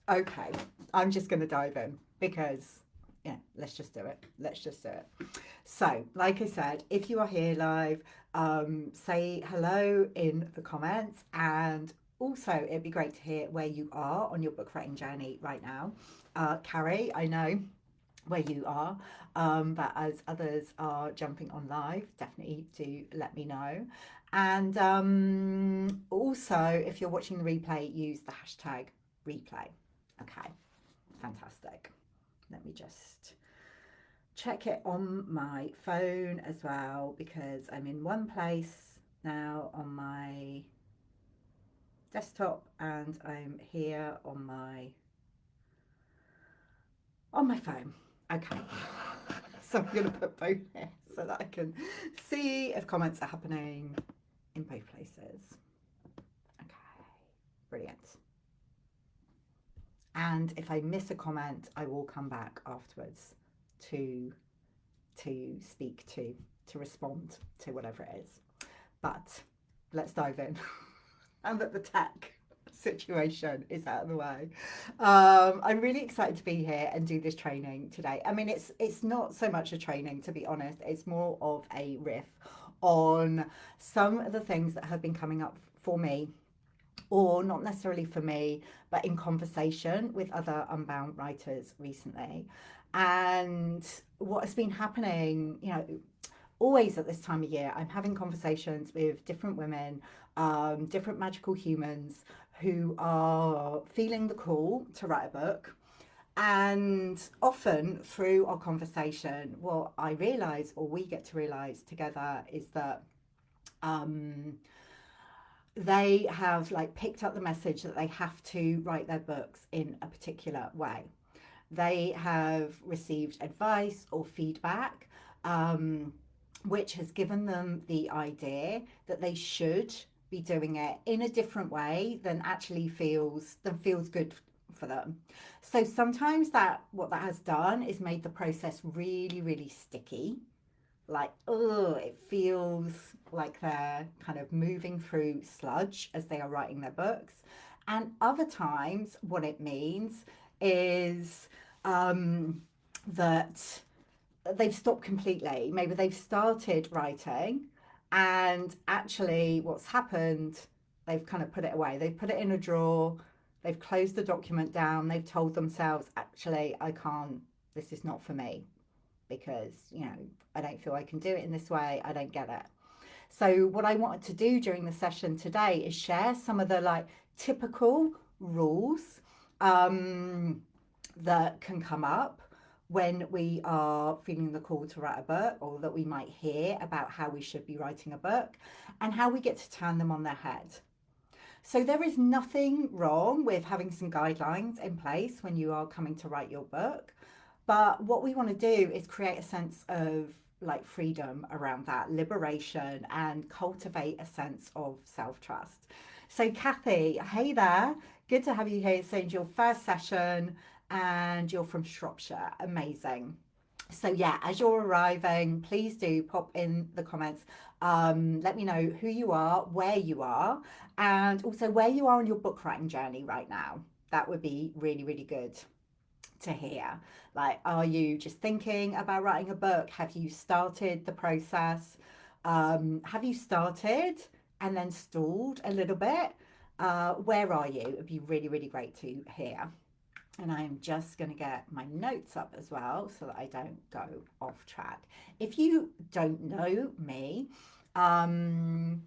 Okay, I'm just going to dive in because, yeah, let's just do it. Let's just do it. So, like I said, if you are here live, say hello in the comments, and also it'd be great to hear where you are on your book writing journey right now. Carrie, I know where you are, but as others are jumping on live, definitely do let me know. And also, if you're watching the replay, use the hashtag replay. Okay, fantastic. Let me just check it on my phone as well because I'm in one place now on my desktop and I'm here on my phone. Okay. So I'm going to put both here so that I can see if comments are happening in both places. Okay. Brilliant. And if I miss a comment, I will come back afterwards to speak to respond to whatever it is. But let's dive in. And that the tech situation is out of the way. I'm really excited to be here and do this training today. I mean, it's not so much a training, to be honest. It's more of a riff on some of the things that have been coming up for me, or not necessarily for me, but in conversation with other Unbound writers recently. And what has been happening, always at this time of year, I'm having conversations with different women, different magical humans who are feeling the call to write a book. And often through our conversation, what I realize, or we get to realize together, is that um, they have like picked up the message that they have to write their books in a particular way. They have received advice or feedback, um, which has given them the idea that they should be doing it in a different way than feels good for them. So sometimes that what that has done is made the process really, really sticky. Like, oh, it feels like they're kind of moving through sludge as they are writing their books. And other times, what it means is um, that they've stopped completely. Maybe they've started writing, and actually, what's happened, they've kind of put it away. They've put it in a drawer, they've closed the document down, they've told themselves, actually, I can't, this is not for me because, I don't feel I can do it in this way. I don't get it. So, what I wanted to do during the session today is share some of the like typical rules um, that can come up when we are feeling the call to write a book, or that we might hear about how we should be writing a book, and how we get to turn them on their head. So, there is nothing wrong with having some guidelines in place when you are coming to write your book. But what we want to do is create a sense of like freedom around that, liberation, and cultivate a sense of self trust. So, Kathy, hey there. Good to have you here. So, it's your first session and you're from Shropshire. Amazing. So, yeah, as you're arriving, please do pop in the comments. Let me know who you are, where you are, and also where you are on your book writing journey right now. That would be really, really good to hear. Like, are you just thinking about writing a book? Have you started the process? Have you started and then stalled a little bit? Where are you? It'd be really, really great to hear. And I'm just going to get my notes up as well so that I don't go off track. If you don't know me, um,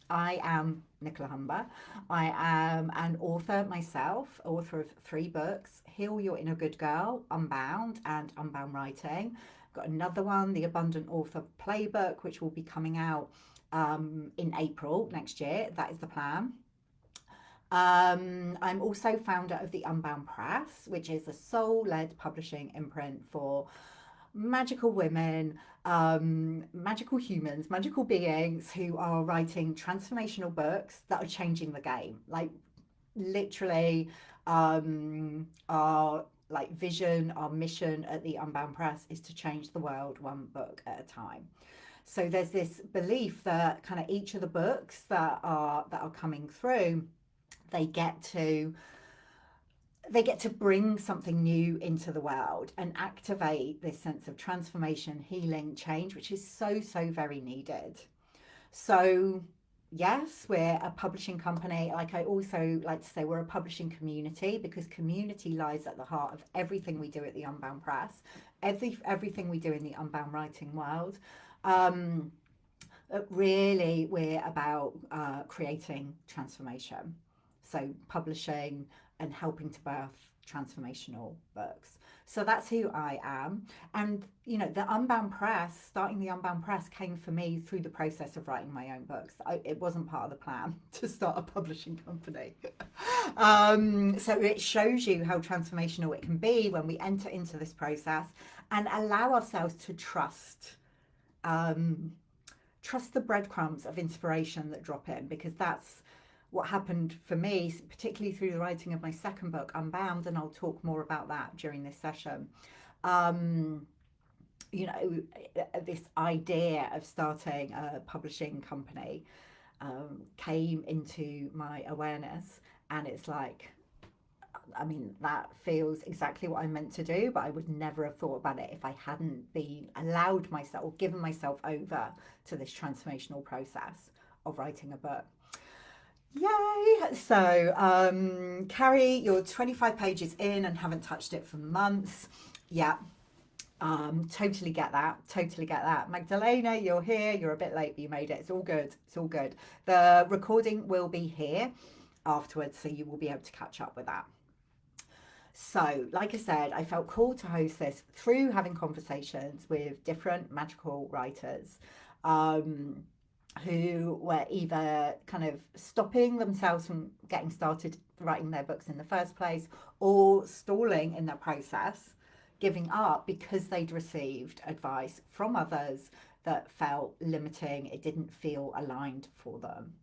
I am Nicola Humber. I am an author myself, author of 3 books: Heal Your Inner Good Girl, Unbound, and Unbound Writing. I've got another one, The Abundant Author Playbook, which will be coming out in April next year. That is the plan. I'm also founder of the Unbound Press, which is a soul led publishing imprint for magical women, magical humans, magical beings who are writing transformational books that are changing the game. Like, literally, our like vision, our mission at the Unbound Press is to change the world one book at a time. So there's this belief that kind of each of the books that are coming through, they get to they get to bring something new into the world and activate this sense of transformation, healing, change, which is so, so very needed. So yes, we're a publishing company. Like, I also like to say we're a publishing community, because community lies at the heart of everything we do at the Unbound Press, everything we do in the Unbound writing world. Really, we're about creating transformation. So publishing and helping to birth transformational books. So that's who I am. And, you know, the Unbound Press, starting the Unbound Press came for me through the process of writing my own books. It wasn't part of the plan to start a publishing company. So it shows you how transformational it can be when we enter into this process and allow ourselves to trust the breadcrumbs of inspiration that drop in, because that's what happened for me, particularly through the writing of my second book, Unbound, and I'll talk more about that during this session. You know, this idea of starting a publishing company came into my awareness, and it's like, I mean, that feels exactly what I'm meant to do, but I would never have thought about it if I hadn't been allowed myself or given myself over to this transformational process of writing a book. Yay! So, Carrie, you're 25 pages in and haven't touched it for months. Yeah, totally get that. Totally get that. Magdalena, you're here. You're a bit late, but you made it. It's all good. It's all good. The recording will be here afterwards, so you will be able to catch up with that. So, like I said, I felt called to host this through having conversations with different magical writers who were either kind of stopping themselves from getting started writing their books in the first place, or stalling in their process, giving up because they'd received advice from others that felt limiting, it didn't feel aligned for them.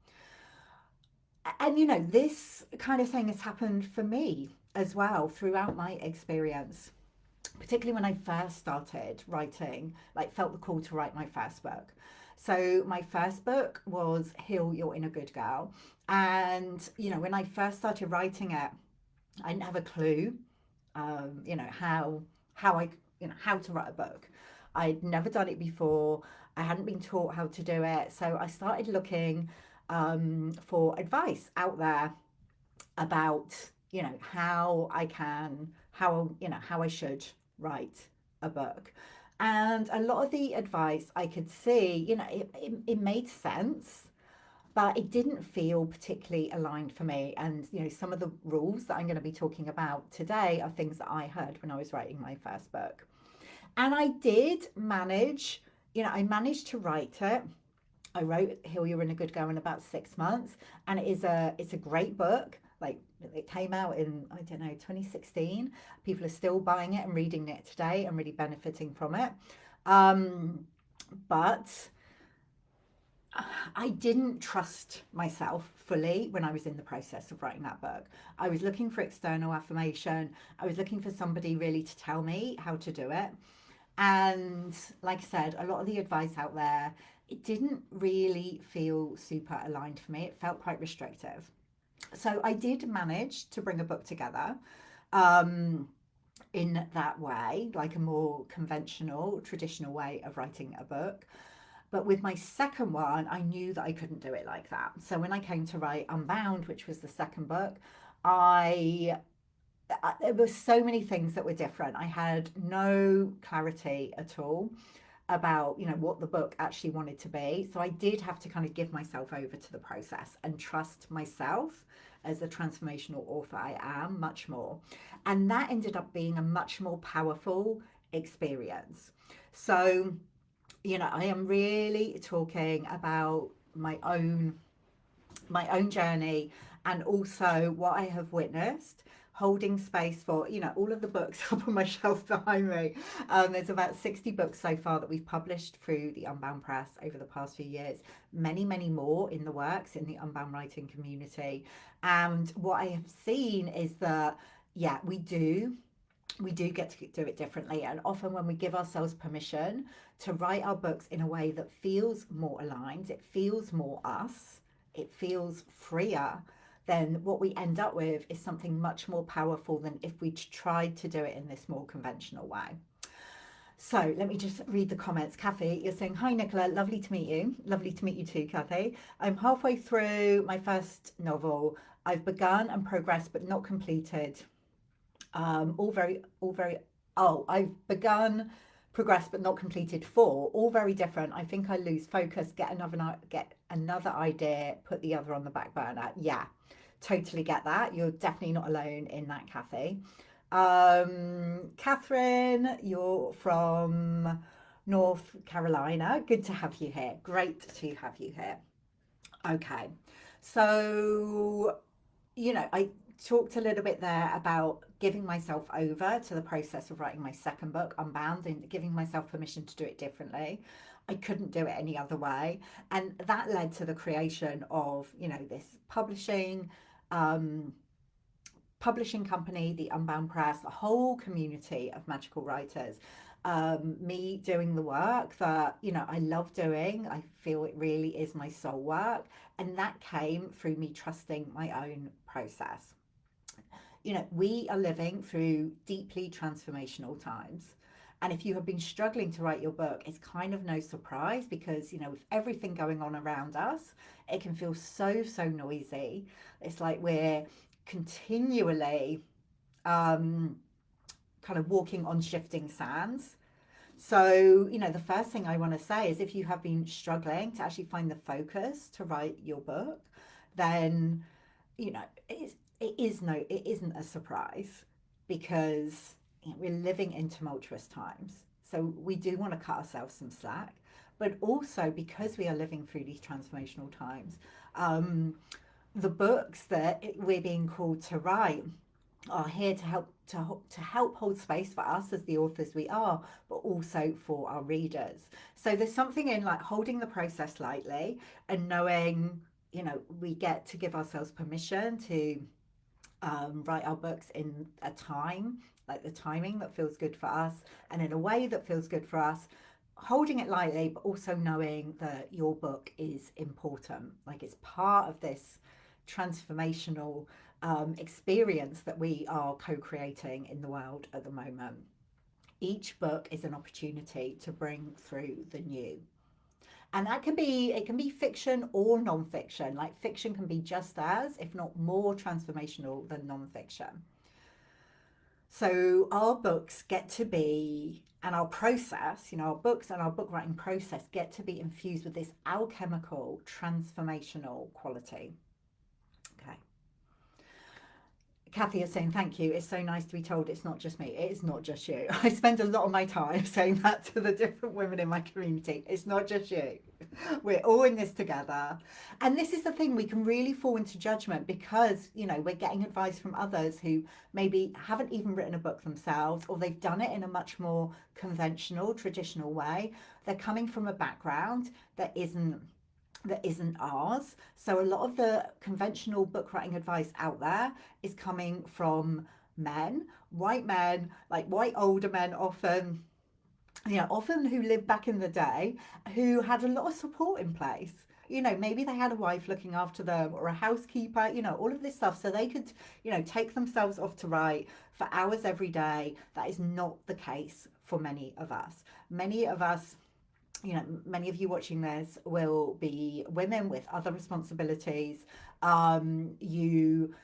And you know, this kind of thing has happened for me as well throughout my experience, particularly when I first started writing, like felt the call to write my first book. So my first book was Heal Your Inner Good Girl. And, you know, when I first started writing it, I didn't have a clue, you know, how to write a book. I'd never done it before. I hadn't been taught how to do it. So I started looking for advice out there about, you know, how I should write a book. And a lot of the advice I could see, you know, it made sense, but it didn't feel particularly aligned for me. And, you know, some of the rules that I'm going to be talking about today are things that I heard when I was writing my first book. And I did manage, you know, I managed to write it. I wrote Heal Your Inner Good Girl in about 6 months, and it's a great book. Like, it came out in, I don't know, 2016. People are still buying it and reading it today and really benefiting from it. But I didn't trust myself fully when I was in the process of writing that book. I was looking for external affirmation. I was looking for somebody really to tell me how to do it. And like I said, a lot of the advice out there, it didn't really feel super aligned for me. It felt quite restrictive. So I did manage to bring a book together in that way, like a more conventional, traditional way of writing a book. But with my second one, I knew that I couldn't do it like that. So when I came to write Unbound, which was the second book, there were so many things that were different. I had no clarity at all about, you know, what the book actually wanted to be. So I did have to kind of give myself over to the process and trust myself as the transformational author I am much more. And that ended up being a much more powerful experience. So, you know, I am really talking about my own journey, and also what I have witnessed, holding space for, you know, all of the books up on my shelf behind me. There's about 60 books so far that we've published through the Unbound Press over the past few years. Many, many more in the works in the Unbound writing community. And what I have seen is that, yeah, we do get to do it differently. And often when we give ourselves permission to write our books in a way that feels more aligned, it feels more us, it feels freer, then what we end up with is something much more powerful than if we tried to do it in this more conventional way. So let me just read the comments. Kathy, you're saying, hi, Nicola, lovely to meet you. Lovely to meet you too, Kathy. I'm halfway through my first novel. I've begun and progressed, but not completed. I've begun, progressed, but not completed 4. All very different. I think I lose focus, get another idea, put the other on the back burner. Yeah, totally get that. You're definitely not alone in that, Kathy. Catherine, you're from North Carolina. Good to have you here. Great to have you here. Okay, so, I talked a little bit there about giving myself over to the process of writing my second book, Unbound, and giving myself permission to do it differently. I couldn't do it any other way. And that led to the creation of, this um, publishing company, the Unbound Press, the whole community of magical writers. Me doing the work that, I love doing. I feel it really is my soul work. And that came through me trusting my own process. We are living through deeply transformational times. And if you have been struggling to write your book, it's kind of no surprise because, with everything going on around us, it can feel so, so noisy. It's like we're continually kind of walking on shifting sands. So, the first thing I want to say is if you have been struggling to actually find the focus to write your book, then, it isn't a surprise because we're living in tumultuous times. So we do want to cut ourselves some slack, but also because we are living through these transformational times, the books that we're being called to write are here to help hold space for us as the authors we are, but also for our readers. So there's something in like holding the process lightly and knowing, we get to give ourselves permission to write our books in a time, like the timing that feels good for us and in a way that feels good for us. Holding it lightly, but also knowing that your book is important. Like it's part of this transformational experience that we are co-creating in the world at the moment. Each book is an opportunity to bring through the new. And it can be fiction or non-fiction. Like fiction can be just as, if not more transformational than non-fiction. So our books get to be, and our process, our books and our book writing process get to be infused with this alchemical transformational quality. Okay. Kathy is saying, thank you. It's so nice to be told it's not just me. It is not just you. I spend a lot of my time saying that to the different women in my community. It's not just you. We're all in this together. And this is the thing, we can really fall into judgment because, we're getting advice from others who maybe haven't even written a book themselves, or they've done it in a much more conventional, traditional way. They're coming from a background that isn't ours. So a lot of the conventional book writing advice out there is coming from white men, like white older men often, often who lived back in the day, who had a lot of support in place. Maybe they had a wife looking after them or a housekeeper, all of this stuff. So they could, take themselves off to write for hours every day. That is not the case for many of us. Many of us, many of you watching this will be women with other responsibilities. You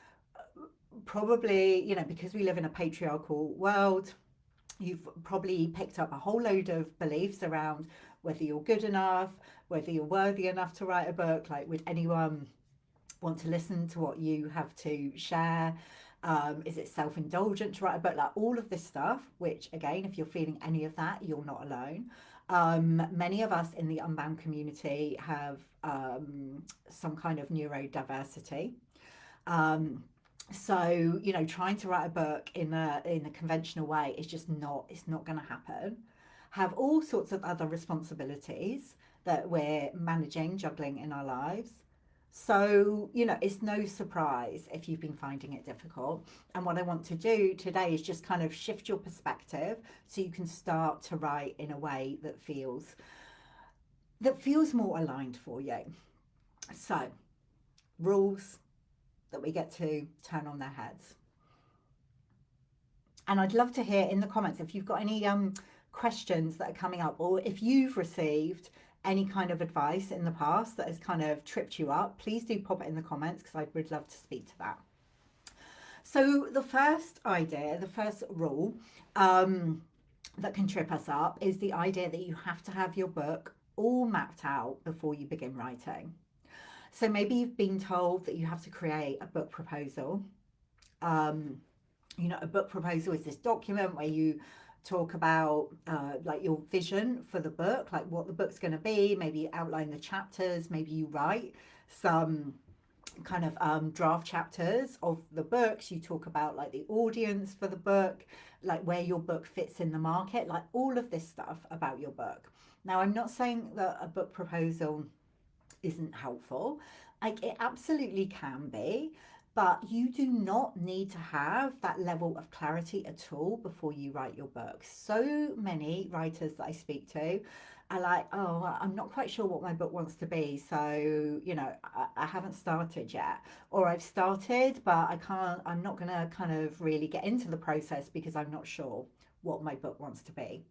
probably, because we live in a patriarchal world, you've probably picked up a whole load of beliefs around whether you're good enough, whether you're worthy enough to write a book. Like, would anyone want to listen to what you have to share? Is it self-indulgent to write a book? Like all of this stuff, which again, if you're feeling any of that, you're not alone. Many of us in the Unbound community have some kind of neurodiversity. So, trying to write a book in a conventional way is just it's not going to happen. Have all sorts of other responsibilities that we're managing, juggling in our lives. So, it's no surprise if you've been finding it difficult. And what I want to do today is just kind of shift your perspective so you can start to write in a way that feels more aligned for you. So, rules, that we get to turn on their heads. And I'd love to hear in the comments if you've got any questions that are coming up, or if you've received any kind of advice in the past that has kind of tripped you up, please do pop it in the comments, because I would love to speak to that. So the first idea, the first rule that can trip us up is the idea that you have to have your book all mapped out before you begin writing. So maybe you've been told that you have to create a book proposal. You know, a book proposal is this document where you talk about like your vision for the book, like what the book's going to be. Maybe you outline the chapters, maybe you write some kind of draft chapters of the books. You talk about like the audience for the book, like where your book fits in the market, like all of this stuff about your book. Now, I'm not saying that a book proposal isn't helpful. Like, it absolutely can be, but you do not need to have that level of clarity at all before you write your book. So many writers that I speak to are like, oh, I'm not quite sure what my book wants to be, so you know, I haven't started yet, or I've started but I'm not gonna kind of really get into the process because I'm not sure what my book wants to be.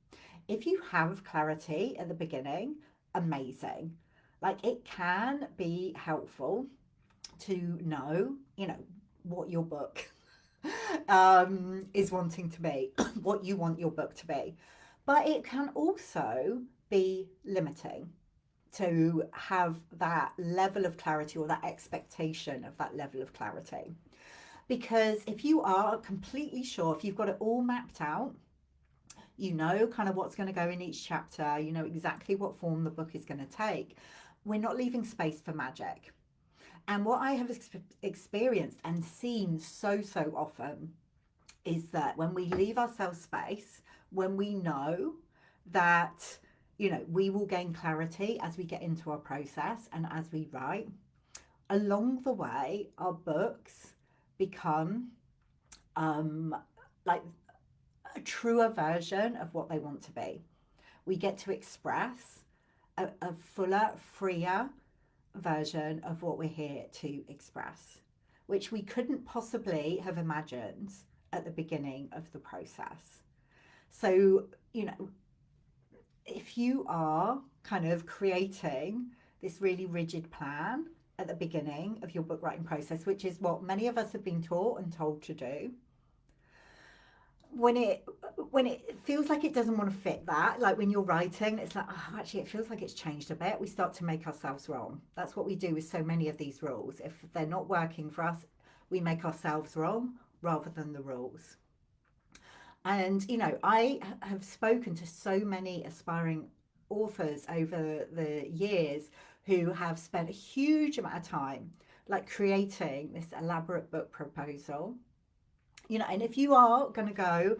If you have clarity at the beginning, amazing. Like, it can be helpful to know, you know, what your book is wanting to be, what you want your book to be. But it can also be limiting to have that level of clarity, or that expectation of that level of clarity. Because if you are completely sure, if you've got it all mapped out, you know kind of what's going to go in each chapter, you know exactly what form the book is going to take, we're not leaving space for magic. And what I have experienced and seen so often is that when we leave ourselves space, when we know that, you know, we will gain clarity as we get into our process and as we write, along the way, our books become like a truer version of what they want to be. We get to express a fuller, freer version of what we're here to express, which we couldn't possibly have imagined at the beginning of the process. So, you know, if you are kind of creating this really rigid plan at the beginning of your book writing process, which is what many of us have been taught and told to do, when it feels like it doesn't want to fit that, like when you're writing, it's like, oh, actually it feels like it's changed a bit, we start to make ourselves wrong. That's what we do with so many of these rules. If they're not working for us, we make ourselves wrong rather than the rules. And you know, I have spoken to so many aspiring authors over the years who have spent a huge amount of time like creating this elaborate book proposal. You know, and if you are going to go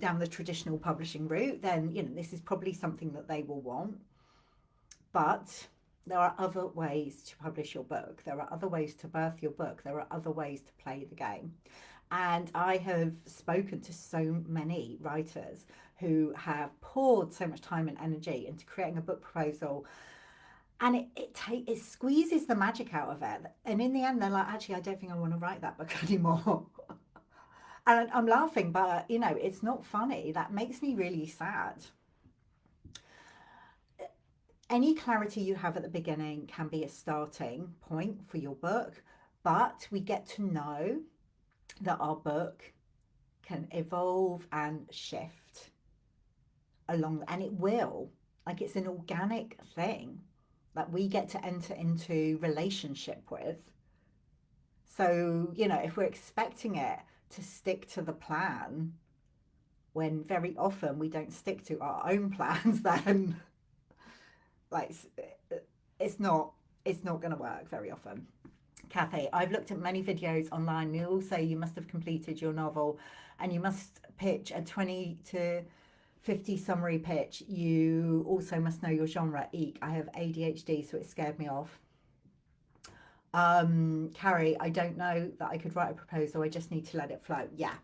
down the traditional publishing route, then, you know, this is probably something that they will want. But there are other ways to publish your book. There are other ways to birth your book. There are other ways to play the game. And I have spoken to so many writers who have poured so much time and energy into creating a book proposal, and it squeezes the magic out of it. And in the end, they're like, actually, I don't think I want to write that book anymore. And I'm laughing, but, you know, it's not funny. That makes me really sad. Any clarity you have at the beginning can be a starting point for your book, but we get to know that our book can evolve and shift along, and it will. Like, it's an organic thing that we get to enter into relationship with. So, you know, if we're expecting it to stick to the plan, when very often we don't stick to our own plans, then like it's not going to work very often. Kathy, I've looked at many videos online. They all say you must have completed your novel and you must pitch a 20 to 50 summary pitch. You also must know your genre. Eek, I have ADHD, so it scared me off. Carrie, I don't know that I could write a proposal. I just need to let it flow. Yeah.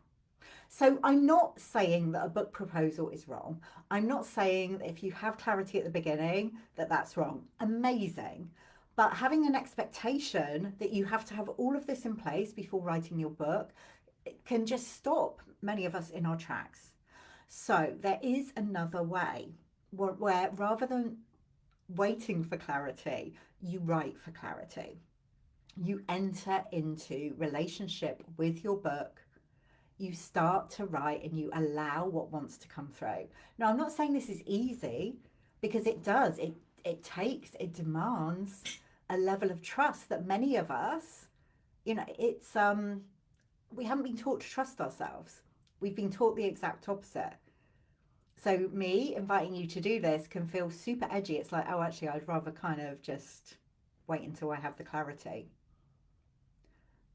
So I'm not saying that a book proposal is wrong. I'm not saying that if you have clarity at the beginning that that's wrong. Amazing. But having an expectation that you have to have all of this in place before writing your book, it can just stop many of us in our tracks. So there is another way where rather than waiting for clarity, you write for clarity. You enter into relationship with your book. You start to write and you allow what wants to come through. Now, I'm not saying this is easy, because it does. It demands a level of trust that many of us, it's we haven't been taught to trust ourselves. We've been taught the exact opposite. So me inviting you to do this can feel super edgy. It's like, oh, actually, I'd rather kind of just wait until I have the clarity.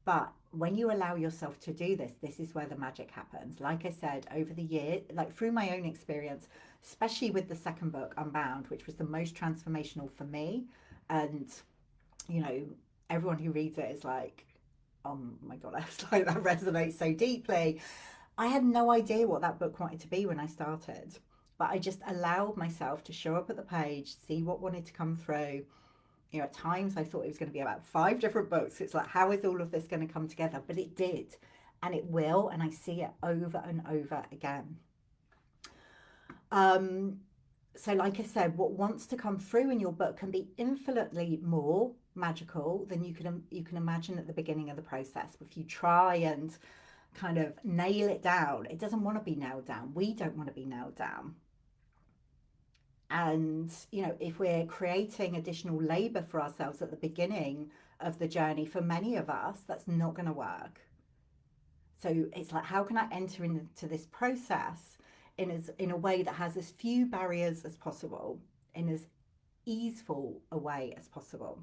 But when you allow yourself to do this, this is where the magic happens. Like I said, over the year, like through my own experience, especially with the second book, Unbound, which was the most transformational for me. And, you know, everyone who reads it is like, oh my God, it's like that resonates so deeply. I had no idea what that book wanted to be when I started, but I just allowed myself to show up at the page, see what wanted to come through. At times I thought it was going to be about 5 different books. It's like, how is all of this going to come together? But it did, and it will, and I see it over and over again. So like I said, what wants to come through in your book can be infinitely more magical than you can imagine at the beginning of the process. If you try and kind of nail it down, it doesn't want to be nailed down. We don't want to be nailed down. And, if we're creating additional labor for ourselves at the beginning of the journey, for many of us, that's not going to work. So it's like, how can I enter into this process in a way that has as few barriers as possible, in as easeful a way as possible?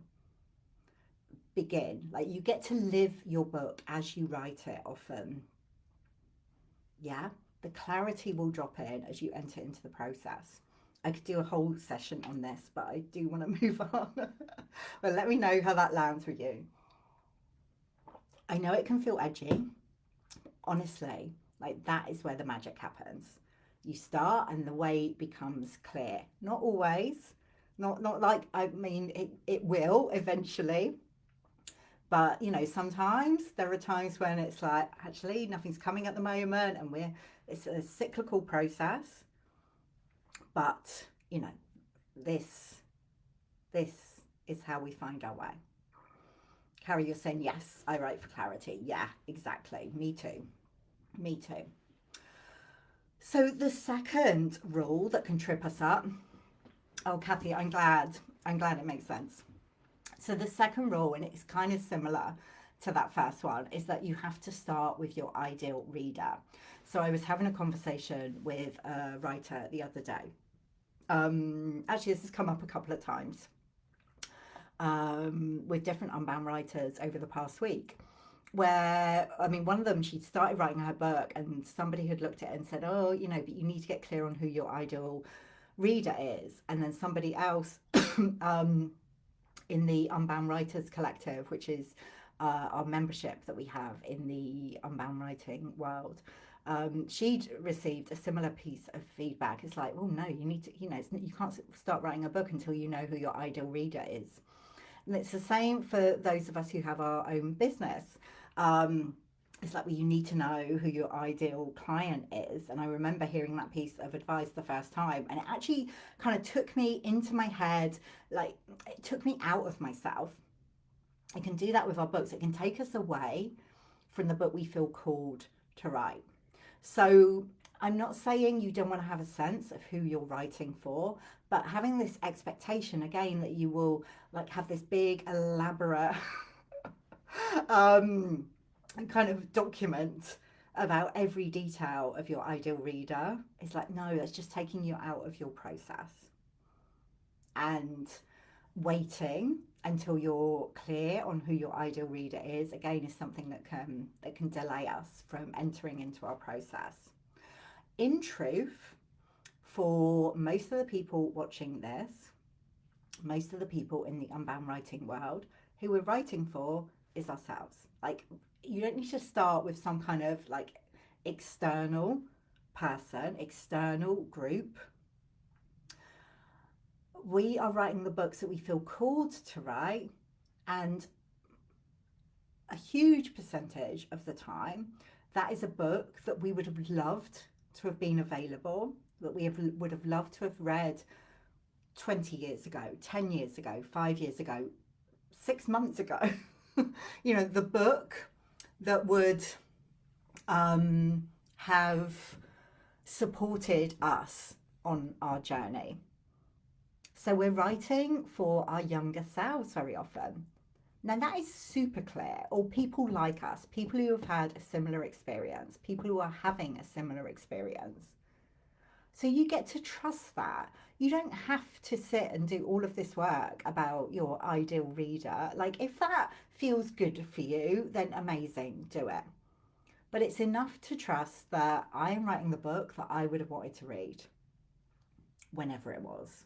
Begin. Like, you get to live your book as you write it often. Yeah, the clarity will drop in as you enter into the process. I could do a whole session on this, but I do want to move on. Well, let me know how that lands with you. I know it can feel edgy. Honestly, like, that is where the magic happens. You start and the way becomes clear. Not always. Not like, I mean, it will eventually. But, sometimes there are times when it's like, actually, nothing's coming at the moment, and it's a cyclical process. But, this is how we find our way. Carrie, you're saying, yes, I write for clarity. Yeah, exactly. Me too. Me too. So the second rule that can trip us up, oh, Kathy, I'm glad it makes sense. So the second rule, and it's kind of similar to that first one, is that you have to start with your ideal reader. So I was having a conversation with a writer the other day. Actually, this has come up a couple of times with different Unbound writers over the past week, where, I mean, one of them, she started writing her book and somebody had looked at it and said, oh, but you need to get clear on who your ideal reader is. And then somebody else in the Unbound Writers Collective, which is our membership that we have in the Unbound writing world, she'd received a similar piece of feedback. It's like, oh no, you need to, you can't start writing a book until you know who your ideal reader is. And it's the same for those of us who have our own business. It's like, well, you need to know who your ideal client is. And I remember hearing that piece of advice the first time, and it actually kind of took me into my head, like, it took me out of myself. It can do that with our books. It can take us away from the book we feel called to write. So I'm not saying you don't want to have a sense of who you're writing for, but having this expectation, again, that you will like have this big elaborate kind of document about every detail of your ideal reader, is like, no, that's just taking you out of your process. And waiting until you're clear on who your ideal reader is, again, is something that can delay us from entering into our process. In truth, for most of the people watching this, most of the people in the Unbound writing world, who we're writing for is ourselves. Like, you don't need to start with some kind of like external person, external group. We are writing the books that we feel called to write, and a huge percentage of the time, that is a book that we would have loved to have been available, that would have loved to have read 20 years ago, 10 years ago, 5 years ago, 6 months ago. You know, the book that would have supported us on our journey. So we're writing for our younger selves very often. Now that is super clear, or people like us, people who have had a similar experience, people who are having a similar experience. So you get to trust that. You don't have to sit and do all of this work about your ideal reader. Like, if that feels good for you, then amazing, do it. But it's enough to trust that I'm writing the book that I would have wanted to read whenever it was,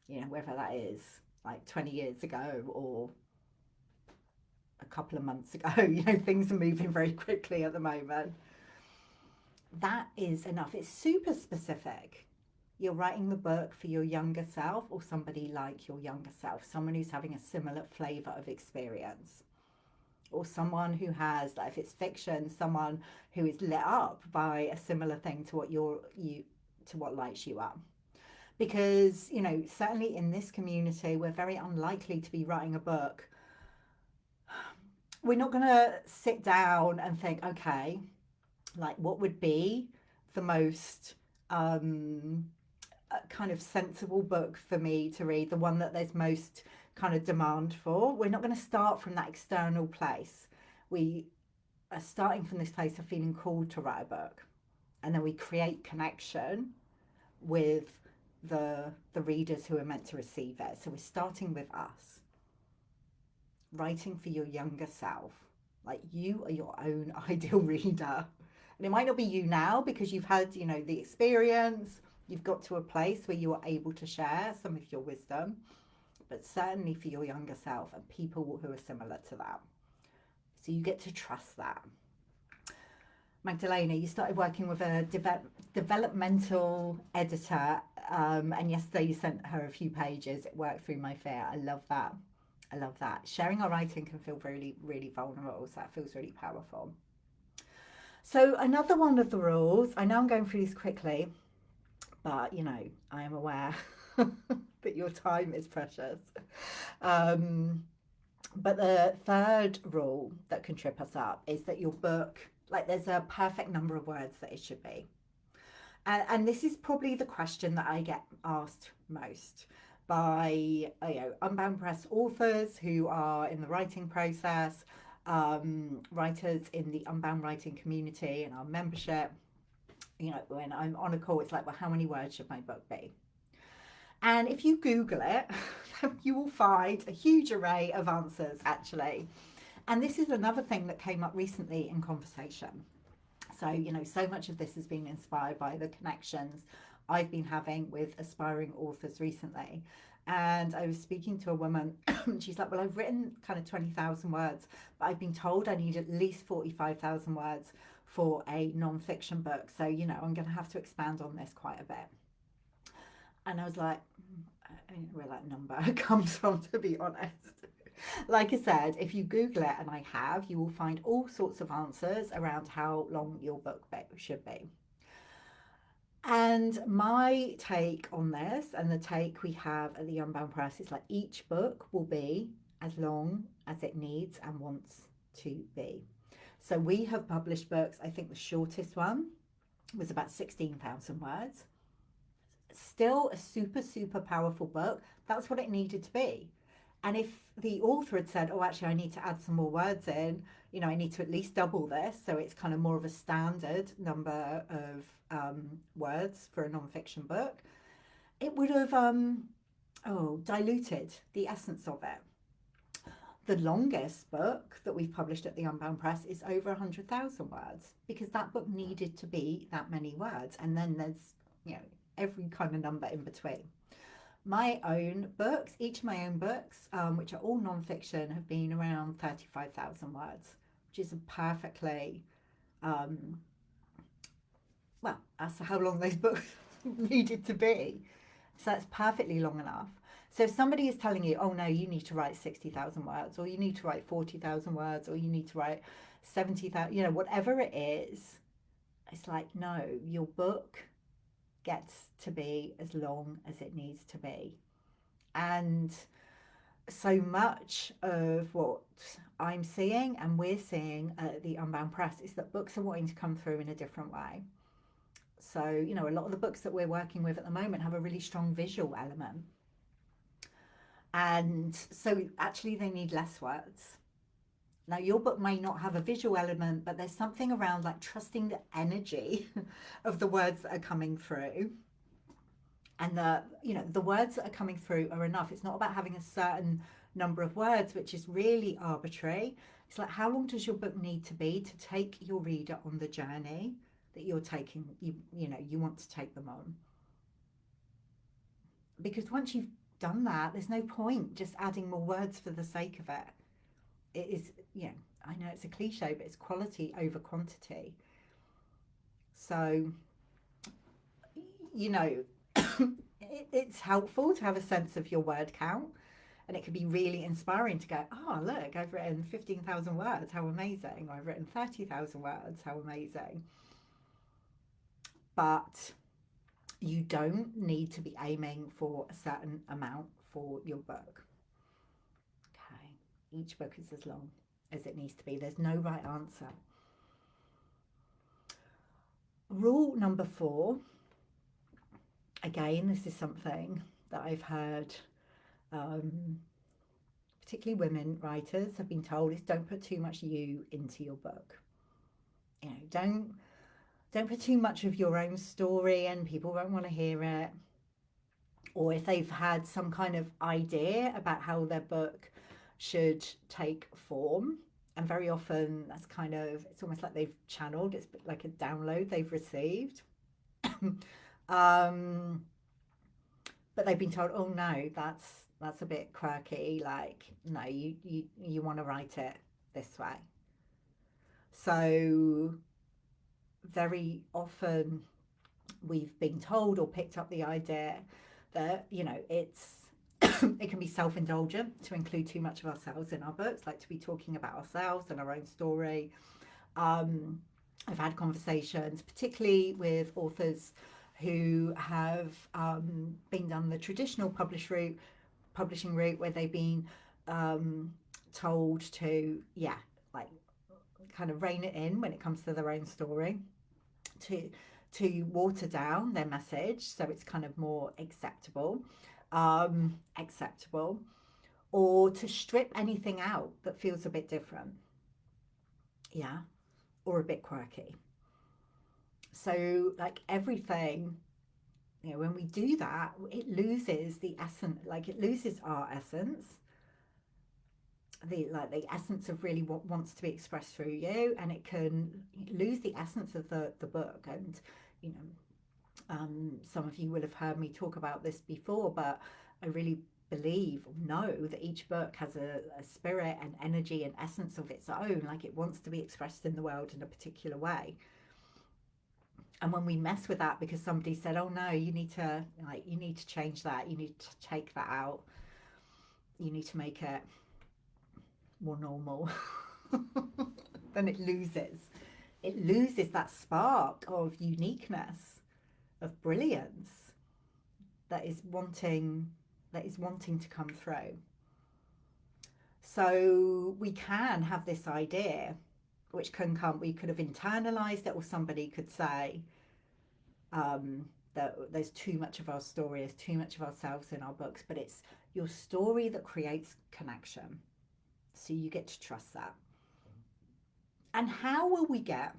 you know, whether that is like 20 years ago or a couple of months ago. You know, things are moving very quickly at the moment. That is enough. It's super specific. You're writing the book for your younger self, or somebody like your younger self, someone who's having a similar flavour of experience, or someone who has, like, if it's fiction, someone who is lit up by a similar thing to what to what lights you up. Because, you know, certainly in this community, we're very unlikely to be writing a book. We're not going to sit down and think, okay, like, what would be the most kind of sensible book for me to read, the one that there's most kind of demand for. We're not going to start from that external place. We are starting from this place of feeling called to write a book, and then we create connection with the readers who are meant to receive it. So we're starting with us, writing for your younger self. Like, you are your own ideal reader. And it might not be you now because you've had, you know, the experience, you've got to a place where you are able to share some of your wisdom, but certainly for your younger self and people who are similar to that. So you get to trust that. Magdalena, you started working with a developmental editor, and yesterday you sent her a few pages. It worked through my fear. I love that. I love that. Sharing our writing can feel really, really vulnerable, so that feels really powerful. So another one of the rules, I know I'm going through these quickly, but, you know, I am aware that your time is precious. But the third rule that can trip us up is that your book, like, there's a perfect number of words that it should be. And this is probably the question that I get asked most by, you know, Unbound Press authors who are in the writing process, writers in the Unbound writing community and our membership. You know, when I'm on a call, it's like, well, how many words should my book be? And if you Google it, you will find a huge array of answers, actually. And this is another thing that came up recently in conversation. So, you know, so much of this has been inspired by the connections I've been having with aspiring authors recently. And I was speaking to a woman, she's like, well, I've written kind of 20,000 words, but I've been told I need at least 45,000 words for a non-fiction book. So, you know, I'm going to have to expand on this quite a bit. And I was like, I don't know where that number comes from, to be honest. Like I said, if you Google it, and I have, you will find all sorts of answers around how long your book should be. And my take on this, and the take we have at the Unbound Press, is like, each book will be as long as it needs and wants to be. So we have published books, I think the shortest one was about 16,000 words. Still a super, super powerful book. That's what it needed to be. And if the author had said, oh, actually, I need to add some more words in, you know, I need to at least double this, so it's kind of more of a standard number of words for a non-fiction book, it would have diluted the essence of it. The longest book that we've published at the Unbound Press is over 100,000 words, because that book needed to be that many words. And then there's, you know, every kind of number in between. My own books, each of my own books, which are all non-fiction, have been around 35,000 words, which is a perfectly, well, that's how long those books needed to be. So that's perfectly long enough. So if somebody is telling you, oh no, you need to write 60,000 words, or you need to write 40,000 words, or you need to write 70,000, you know, whatever it is, it's like, no, your book gets to be as long as it needs to be. And so much of what I'm seeing and we're seeing at the Unbound Press is that books are wanting to come through in a different way. So, you know, a lot of the books that we're working with at the moment have a really strong visual element. And so actually they need less words. Now, your book may not have a visual element, but there's something around like trusting the energy of the words that are coming through. And the words that are coming through are enough. It's not about having a certain number of words, which is really arbitrary. It's like, how long does your book need to be to take your reader on the journey that you're taking, you want to take them on? Because once you've done that, there's no point just adding more words for the sake of it. It is, I know it's a cliche, but it's quality over quantity. So, you know, it's helpful to have a sense of your word count, and it can be really inspiring to go, oh look, I've written 15,000 words, how amazing, or I've written 30,000 words, how amazing. But you don't need to be aiming for a certain amount for your book. Okay, each book is as long as it needs to be. There's no right answer. Rule number 4, again, this is something that I've heard, particularly women writers have been told, is don't put too much you into your book. You know, don't put too much of your own story and people won't want to hear it. Or if they've had some kind of idea about how their book should take form, and very often that's kind of, it's almost like they've channeled, it's like a download they've received. But they've been told, oh no, that's a bit quirky, like no, you want to write it this way. So very often we've been told or picked up the idea that, it's it can be self-indulgent to include too much of ourselves in our books, like to be talking about ourselves and our own story. I've had conversations, particularly with authors who have been done the traditional publishing route, where they've been told to, like kind of rein it in when it comes to their own story, to water down their message so it's kind of more acceptable, or to strip anything out that feels a bit different, or a bit quirky. So like everything, when we do that, it loses the essence, like it loses our essence, the essence of really what wants to be expressed through you, and it can lose the essence of the book. And some of you will have heard me talk about this before, but I really believe, know that each book has a spirit and energy and essence of its own, like it wants to be expressed in the world in a particular way. And when we mess with that because somebody said, oh no, you need to change that, you need to take that out, you need to make it more normal, then it loses that spark of uniqueness, of brilliance that is wanting to come through. So we can have this idea, which can come, we could have internalized it, or somebody could say that there's too much of our story, there's too much of ourselves in our books, but it's your story that creates connection. So you get to trust that. And how will we get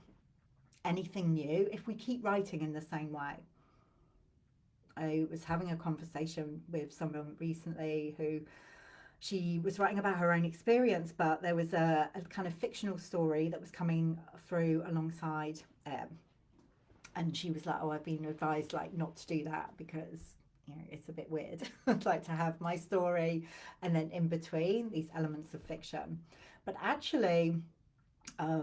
anything new if we keep writing in the same way? I was having a conversation with someone recently who, she was writing about her own experience, but there was a kind of fictional story that was coming through alongside, and she was like, oh, I've been advised like not to do that because it's a bit weird. I'd like to have my story and then in between these elements of fiction. But actually, I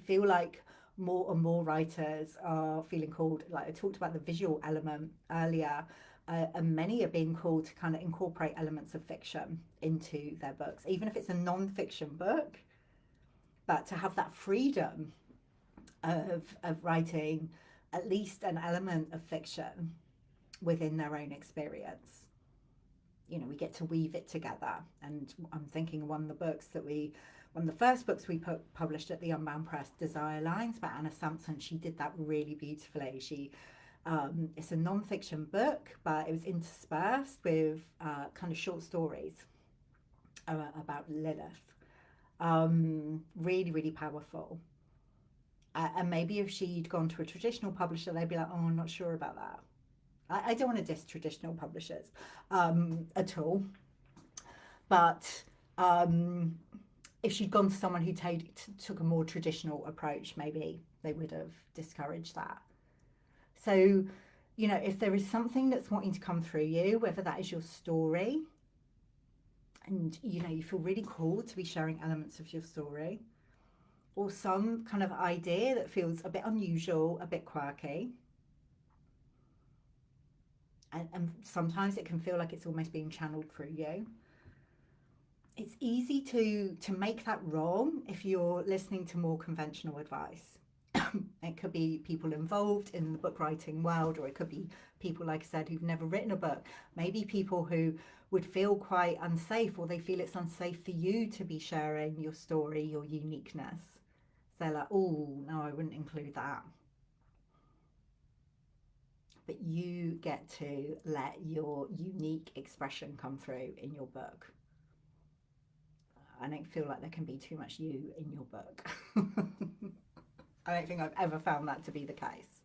feel like more and more writers are feeling called, like I talked about the visual element earlier, and many are being called to kind of incorporate elements of fiction into their books, even if it's a non-fiction book, but to have that freedom of writing at least an element of fiction within their own experience. You know, we get to weave it together. And I'm thinking one of the first books we published at the Unbound Press, Desire Lines by Anna Sampson, she did that really beautifully. It's a non-fiction book, but it was interspersed with kind of short stories about Lilith. Really, really powerful. And maybe if she'd gone to a traditional publisher, they'd be like, oh, I'm not sure about that. I don't want to diss traditional publishers at all. But if she'd gone to someone who took a more traditional approach, maybe they would have discouraged that. So, you know, if there is something that's wanting to come through you, whether that is your story, and, you know, you feel really called to be sharing elements of your story, or some kind of idea that feels a bit unusual, a bit quirky, and sometimes it can feel like it's almost being channeled through you. It's easy to make that wrong if you're listening to more conventional advice. It could be people involved in the book writing world, or it could be people, like I said, who've never written a book. Maybe people who would feel quite unsafe, or they feel it's unsafe for you to be sharing your story, your uniqueness. So they're like, oh, no, I wouldn't include that. But you get to let your unique expression come through in your book. I don't feel like there can be too much you in your book. I don't think I've ever found that to be the case.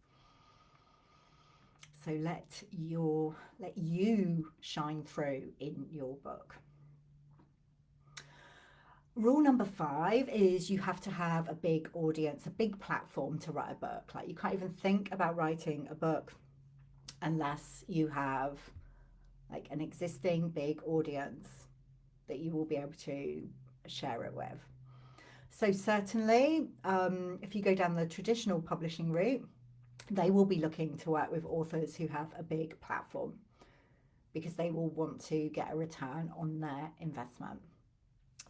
So let you shine through in your book. Rule number 5 is you have to have a big audience, a big platform to write a book. Like, you can't even think about writing a book unless you have like an existing big audience that you will be able to share it with. So certainly, if you go down the traditional publishing route, they will be looking to work with authors who have a big platform, because they will want to get a return on their investment.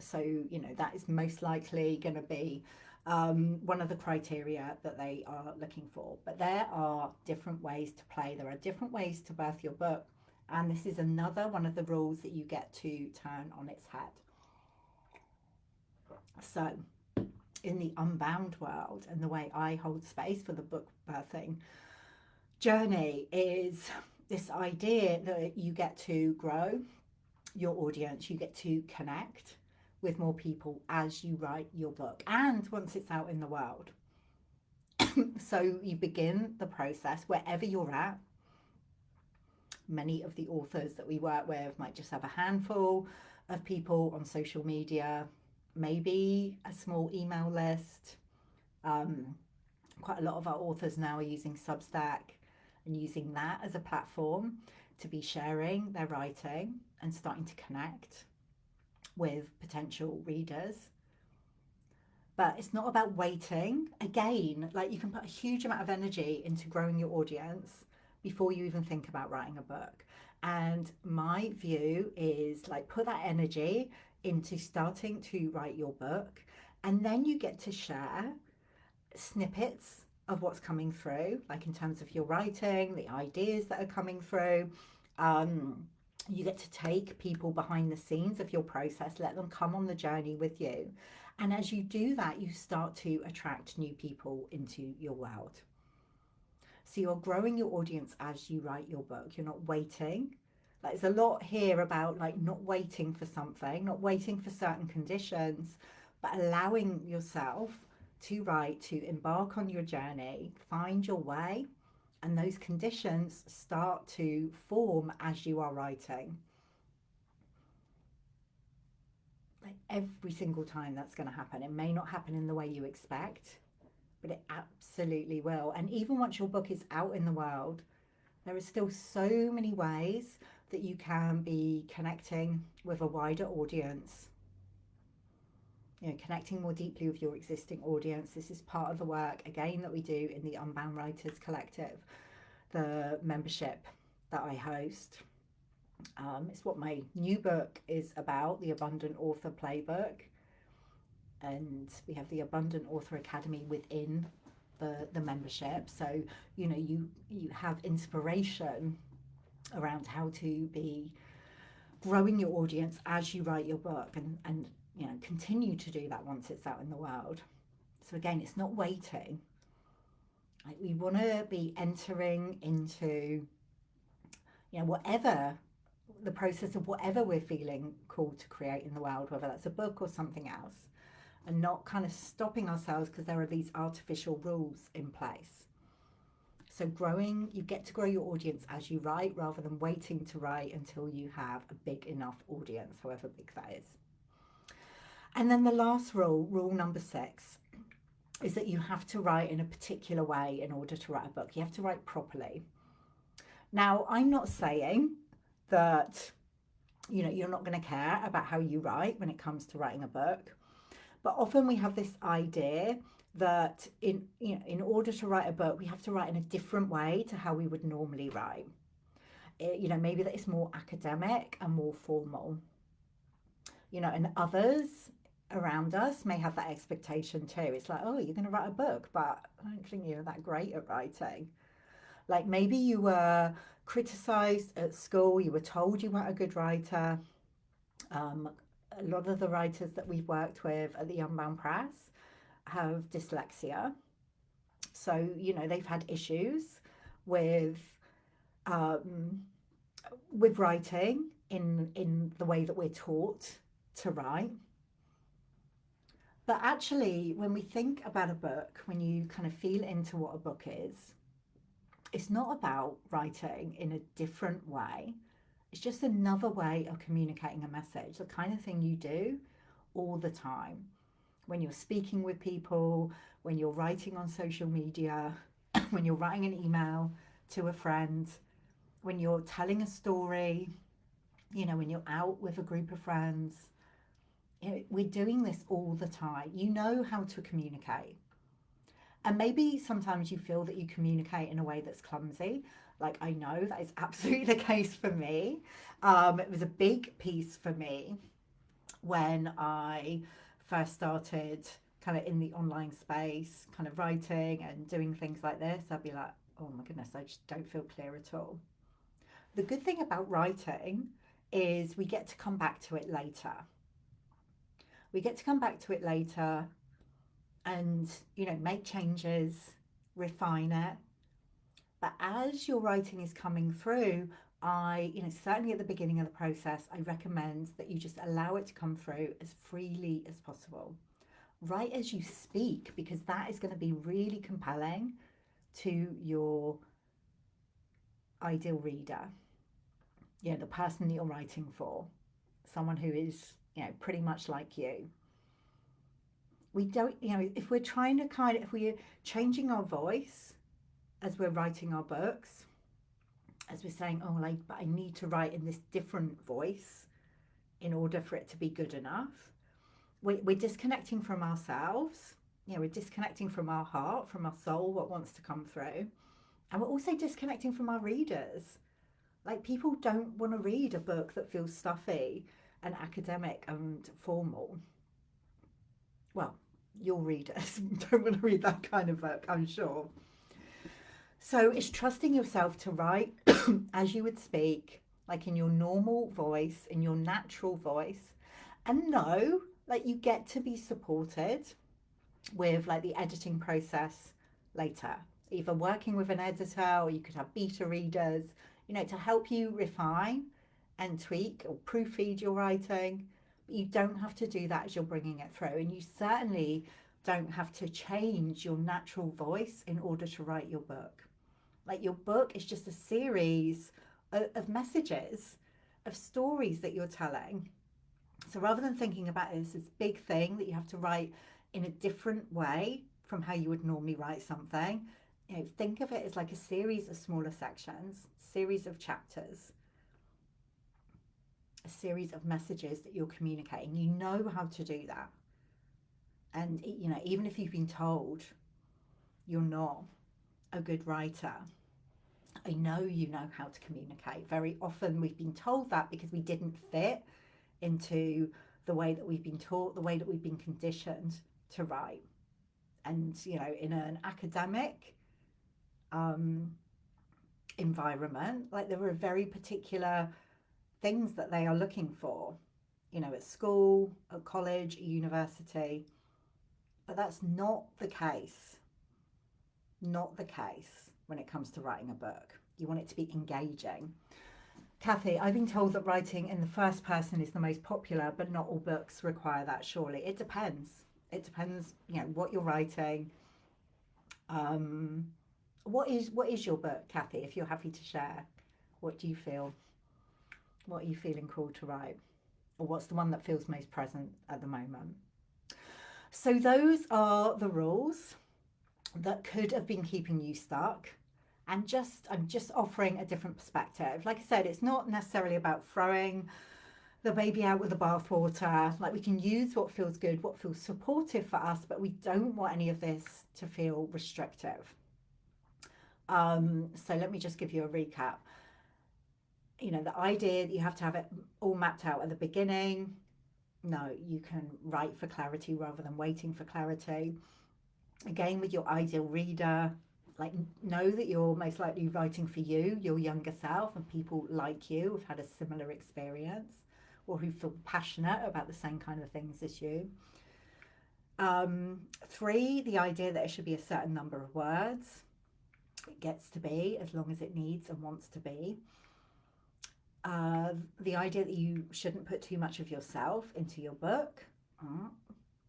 So, you know, that is most likely going to be one of the criteria that they are looking for. But there are different ways to play. There are different ways to birth your book. And this is another one of the rules that you get to turn on its head. So, in the Unbound world, and the way I hold space for the book birthing journey, is this idea that you get to grow your audience, you get to connect with more people as you write your book and once it's out in the world. So you begin the process wherever you're at. Many of the authors that we work with might just have a handful of people on social media, maybe a small email list. Quite a lot of our authors now are using Substack and using that as a platform to be sharing their writing and starting to connect with potential readers. But it's not about waiting. Again, like, you can put a huge amount of energy into growing your audience before you even think about writing a book. And my view is, like, put that energy into starting to write your book, and then you get to share snippets of what's coming through, like in terms of your writing, the ideas that are coming through. You get to take people behind the scenes of your process, let them come on the journey with you. And as you do that, you start to attract new people into your world. So you're growing your audience as you write your book. You're not waiting. Like, there's a lot here about, like, not waiting for something, not waiting for certain conditions, but allowing yourself to write, to embark on your journey, find your way, and those conditions start to form as you are writing. Like, every single time that's going to happen. It may not happen in the way you expect, but it absolutely will. And even once your book is out in the world, there are still so many ways that you can be connecting with a wider audience. You know, connecting more deeply with your existing audience. This is part of the work, again, that we do in the Unbound Writers Collective, the membership that I host. It's what my new book is about, the Abundant Author Playbook. And we have the Abundant Author Academy within the membership. So, you have inspiration around how to be growing your audience as you write your book, and continue to do that once it's out in the world. So again, it's not waiting. Like, we want to be entering into whatever the process of whatever we're feeling called to create in the world, whether that's a book or something else, and not kind of stopping ourselves because there are these artificial rules in place. So you get to grow your audience as you write, rather than waiting to write until you have a big enough audience, however big that is. And then the last rule number 6, is that you have to write in a particular way in order to write a book. You have to write properly. Now, I'm not saying that you're not going to care about how you write when it comes to writing a book, but often we have this idea that in order to write a book, we have to write in a different way to how we would normally write. Maybe that it's more academic and more formal. And others around us may have that expectation too. It's like, oh, you're going to write a book, but I don't think you're that great at writing. Like, maybe you were criticized at school, you were told you weren't a good writer. A lot of the writers that we've worked with at the Unbound Press have dyslexia. So, they've had issues with writing in the way that we're taught to write. But actually, when we think about a book, when you kind of feel into what a book is, it's not about writing in a different way. It's just another way of communicating a message, the kind of thing you do all the time. When you're speaking with people, when you're writing on social media, when you're writing an email to a friend, when you're telling a story, when you're out with a group of friends. We're doing this all the time. You know how to communicate. And maybe sometimes you feel that you communicate in a way that's clumsy. Like, I know that is absolutely the case for me. It was a big piece for me when I first started kind of in the online space, kind of writing and doing things like this. I'd be like, oh my goodness, I just don't feel clear at all. The good thing about writing is we get to come back to it later. We get to come back to it later and, make changes, refine it. But as your writing is coming through, certainly at the beginning of the process, I recommend that you just allow it to come through as freely as possible. Write as you speak, because that is going to be really compelling to your ideal reader. The person that you're writing for, someone who is pretty much like you. We don't, if we're trying to if we're changing our voice as we're writing our books, as we're saying, but I need to write in this different voice in order for it to be good enough, we're disconnecting from ourselves. We're disconnecting from our heart, from our soul, what wants to come through. And we're also disconnecting from our readers. Like, people don't want to read a book that feels stuffy and academic and formal. Well, your readers don't want to read that kind of book, I'm sure. So it's trusting yourself to write as you would speak, like in your normal voice, in your natural voice. And know, you get to be supported with the editing process later, either working with an editor, or you could have beta readers, to help you refine and tweak or proofread your writing. But you don't have to do that as you're bringing it through. And you certainly don't have to change your natural voice in order to write your book. Your book is just a series of messages, of stories that you're telling. So rather than thinking about it as this big thing that you have to write in a different way from how you would normally write something, think of it as like a series of smaller sections, series of chapters, a series of messages that you're communicating. You know how to do that. And, even if you've been told you're not a good writer, I know you know how to communicate. Very often we've been told that because we didn't fit into the way that we've been taught, the way that we've been conditioned to write. And, you know, in an academic um, environment, like there are very particular things that they are looking for, you know, at school, at college, at university. But that's not the case. Not the case when it comes to writing a book. You want it to be engaging. Kathy, I've been told that writing in the first person is the most popular, but not all books require that, surely. It depends. It depends, you know, what you're writing. Um, what is your book, Kathy, if you're happy to share? What do you feel? What are you feeling called to write? Or what's the one that feels most present at the moment? So those are the rules that could have been keeping you stuck. And I'm just offering a different perspective. Like I said, it's not necessarily about throwing the baby out with the bathwater. Like, we can use what feels good, what feels supportive for us, but we don't want any of this to feel restrictive. So let me just give you a recap. You know, the idea that you have to have it all mapped out at the beginning. No, you can write for clarity rather than waiting for clarity. Again, with your ideal reader, like, know that you're most likely writing for you, your younger self, and people like you who've had a similar experience or who feel passionate about the same kind of things as you. 3, the idea that it should be a certain number of words. It gets to be as long as it needs and wants to be. The idea that you shouldn't put too much of yourself into your book.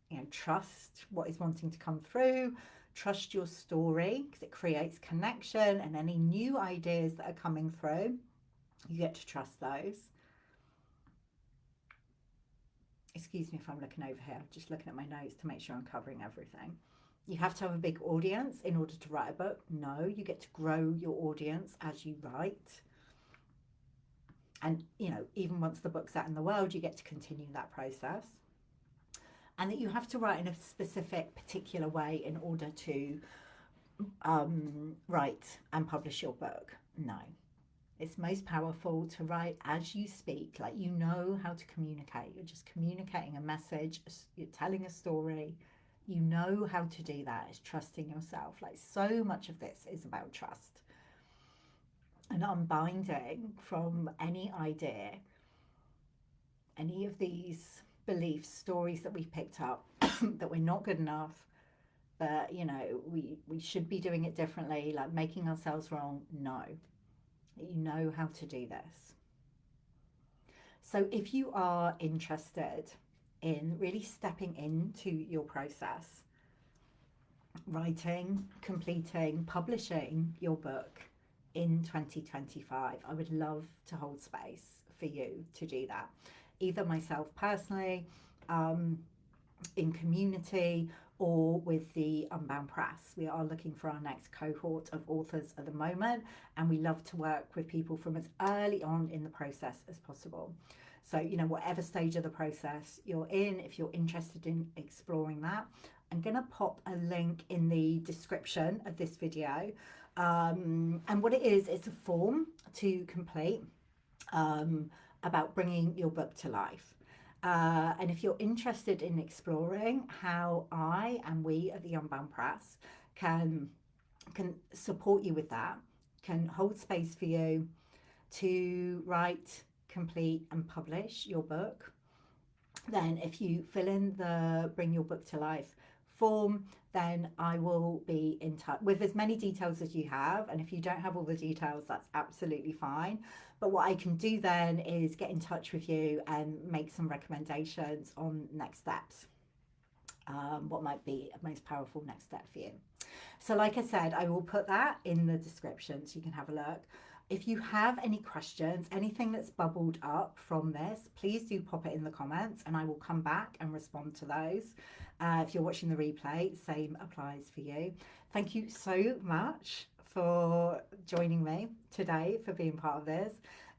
You know, trust what is wanting to come through. Trust your story because it creates connection, and any new ideas that are coming through, you get to trust those. Excuse me if I'm looking over here, I'm just looking at my notes to make sure I'm covering everything. You have to have a big audience in order to write a book. No, you get to grow your audience as you write. And, you know, even once the book's out in the world, you get to continue that process. And that you have to write in a specific, particular way in order to write and publish your book. No. It's most powerful to write as you speak, like you know how to communicate. You're just communicating a message, you're telling a story. You know how to do that. It's trusting yourself. Like, so much of this is about trust and unbinding from any idea, any of these beliefs, stories that we've picked up that we're not good enough, that, you know, we should be doing it differently, like making ourselves wrong. No. You know how to do this. So if you are interested in really stepping into your process, writing, completing, publishing your book in 2025, I would love to hold space for you to do that. Either myself personally, in community, or with the Unbound Press. We are looking for our next cohort of authors at the moment, and we love to work with people from as early on in the process as possible. So, you know, whatever stage of the process you're in, if you're interested in exploring that, I'm going to pop a link in the description of this video. And what it is, it's a form to complete about bringing your book to life. And if you're interested in exploring how I and we at the Unbound Press can support you with that, can hold space for you to write, complete and publish your book, then if you fill in the Bring Your Book to Life form, then I will be in touch with as many details as you have. And if you don't have all the details, that's absolutely fine. But what I can do then is get in touch with you and make some recommendations on next steps. What might be a most powerful next step for you. So like I said, I will put that in the description so you can have a look. If you have any questions, anything that's bubbled up from this, please do pop it in the comments and I will come back and respond to those. If you're watching the replay, same applies for you. Thank you so much for joining me today, for being part of this.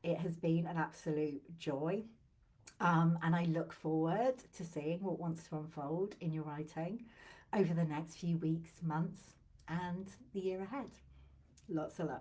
It has been an absolute joy. And I look forward to seeing what wants to unfold in your writing over the next few weeks, months, and the year ahead. Lots of love.